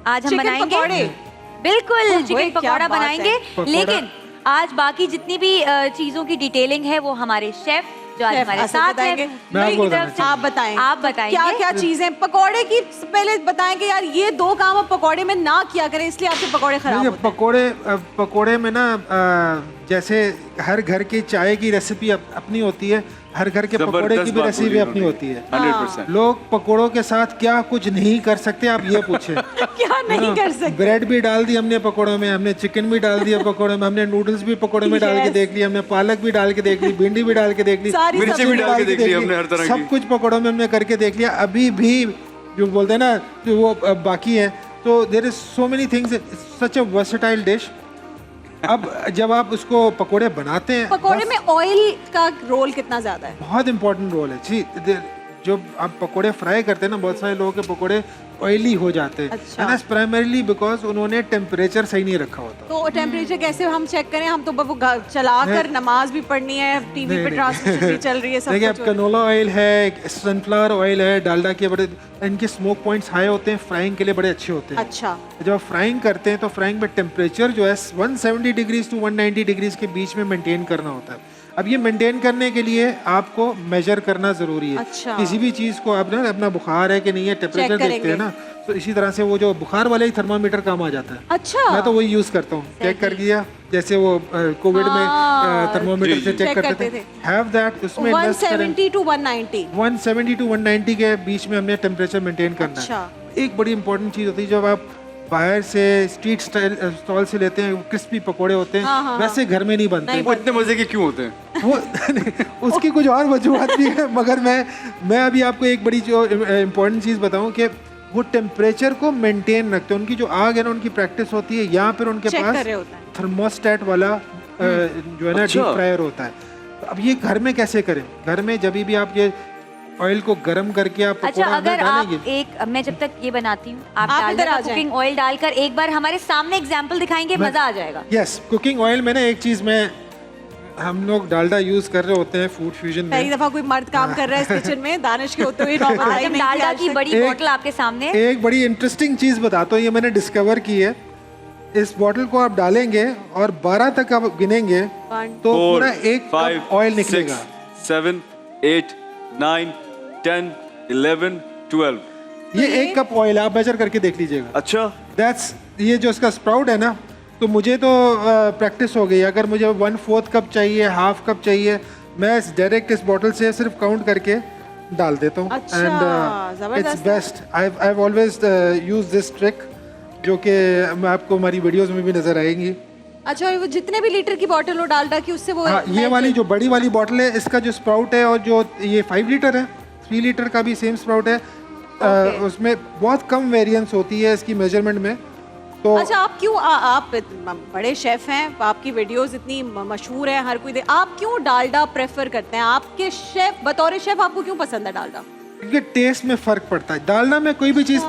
आज हम बनाएंगे बिल्कुल चिकन पकौड़ा बनाएंगे, लेकिन आज बाकी जितनी भी चीजों की डिटेलिंग है वो हमारे शेफ जो आज हमारे साथ हैं की तरफ से आप बताएंगे क्या क्या चीजें पकौड़े की। पहले बताएं कि यार ये 2 काम आप पकौड़े में ना किया करें, इसलिए आपके पकौड़े खराब होते हैं। पकौड़े में ना जैसे हर घर की चाय की रेसिपी अपनी होती है, हर घर के पकौड़े की भी रेसिपी अपनी होती है। 100%। लोग पकौड़ों के साथ क्या कुछ नहीं कर सकते, आप ये पूछे क्या नहीं कर सकते। ब्रेड भी डाल दी हमने पकौड़ों में, हमने चिकन भी डाल दिया पकौड़े में, हमने नूडल्स भी पकौड़े में डाल के देख ली, हमने पालक भी डाल के देख ली, भिंडी भी डाल के देख ली, मिर्ची भी डाल के देख ली हमने, हर तरह की सब कुछ पकौड़ों में हमने करके देख लिया। अभी भी जो बोलते हैं ना जो वो बाकी है, तो there is so many things, such a versatile dish. अब जब आप उसको पकोड़े बनाते हैं, पकोड़े में ऑयल का रोल कितना ज्यादा है? बहुत इंपॉर्टेंट रोल है जी। जो आप पकोड़े फ्राई करते हैं ना, बहुत सारे लोगों के पकोड़े ऑयली हो जाते हैं, अच्छा। एंड प्राइमरीली बिकॉज उन्होंने टेम्परेचर सही नहीं रखा होता। तो टेम्परेचर कैसे हम चेक करें? हम तो वो चलाकर नमाज भी पढ़नी है, टीवी पे ट्रांसमिशन भी चल रही है, सब देखिए, कुछ अब कनोला ऑयल है, सनफ्लावर ऑयल है, डालडा के बड़े इनके स्मोक पॉइंट्स हाई होते हैं, फ्राइंग के लिए बड़े अच्छे होते हैं। अच्छा, जब आप फ्राइंग करते हैं तो फ्राइंग में टेम्परेचर जो है 170 डिग्रीज टू 190 डिग्रीज के बीच में मेंटेन करना होता है। अब ये मेंटेन करने के लिए आपको मेजर करना जरूरी है। अच्छा। किसी भी चीज को आप ना अपना बुखार है कि नहीं है, टेम्परेचर देखते हैं ना, तो इसी तरह से वो जो बुखार वाले ही थर्मामीटर काम आ जाता है। अच्छा, मैं तो वही यूज करता हूँ, चेक कर दिया, जैसे वो कोविड में थर्मामीटर से चेक करते थे, हैव दैट, उसमें 170 टू 190 170 टू 190 के बीच में हमने टेम्परेचर मेंटेन करना अच्छा। है। एक बड़ी इंपॉर्टेंट चीज होती है, जब आप बाहर से स्ट्रीट स्टॉल से लेते हैं, क्रिस्पी पकोड़े होते हैं, वैसे घर में नहीं बनते। वो इतने मजे के क्यों होते हैं? वो उसकी कुछ और वजूहत भी है, मगर मैं अभी आपको एक बड़ी जो इम्पोर्टेंट चीज़ बताऊं कि वो टेम्परेचर को मेंटेन रखते हैं। उनकी जो आग है ना, उनकी प्रैक्टिस होती है, यहाँ पर उनके पास थर्मोस्टेट वाला जो है ना डीप फ्रायर होता है। तो अब ये घर में कैसे करें? घर में जब भी आप ये ऑयल को गरम करके आप अच्छा, अगर आप मैं जब तक ये बनाती हूँ, आप डालकर कुकिंग ऑयल डालकर एक बार हमारे सामने एग्जांपल दिखाएंगे, मजा आ जाएगा। यस, कुकिंग ऑयल में ना एक चीज में हम लोग डालडा यूज कर रहे होते हैं फूड फ्यूजन में। पहली दफा कोई मर्द काम कर रहा है इस किचन में, दानिश के होते हुए नौबत आई नहीं। डालडा की बड़ी बोतल आपके सामने। एक बड़ी इंटरेस्टिंग चीज बताता हूँ, ये मैंने डिस्कवर की है। इस बोतल को आप डालेंगे और 12 तक आप गिनेंगे तो पूरा 1 कप ऑयल निकलेगा। 7, 8, 9, 10, 11, 12। ये 1 कप ऑयल आप मेजर करके देख लीजिएगा। अच्छा, दैट्स ये जो इसका स्प्राउट है ना, तो मुझे तो प्रैक्टिस हो गई। अगर मुझे 1/4 कप चाहिए, हाफ कप चाहिए, मैं डायरेक्ट इस बोतल से सिर्फ काउंट करके डाल देता हूँ। And it's best. I have always use this trick, जो कि मैं आपको हमारी वीडियोस में भी नजर आएंगी। अच्छा, वो जितने भी लीटर की बोतल हो डालडा की, उससे वो ये वाली जो बड़ी वाली बोतल है, इसका जो स्प्राउट है, और जो ये 5 लीटर है, 3 लीटर का भी सेम स्प्राउट है। उसमें बहुत कम वेरिएंस होती है इसकी मेजरमेंट में। तो अच्छा, आप क्यों आप बड़े शेफ हैं, आपकी वीडियोस इतनी मशहूर है, हर कोई आप क्यों डालडा प्रेफर करते हैं? आपके शेफ, बतौर शेफ आपको क्यों पसंद है डालडा? क्योंकि टेस्ट में फर्क पड़ता है। डालडा में कोई भी चीज़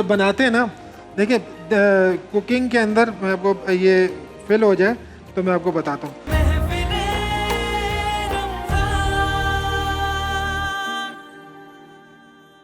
बनाते हैं ना, देखिए कुकिंग के अंदर मैं आपको ये फिल हो जाए तो मैं आपको बताता हूँ।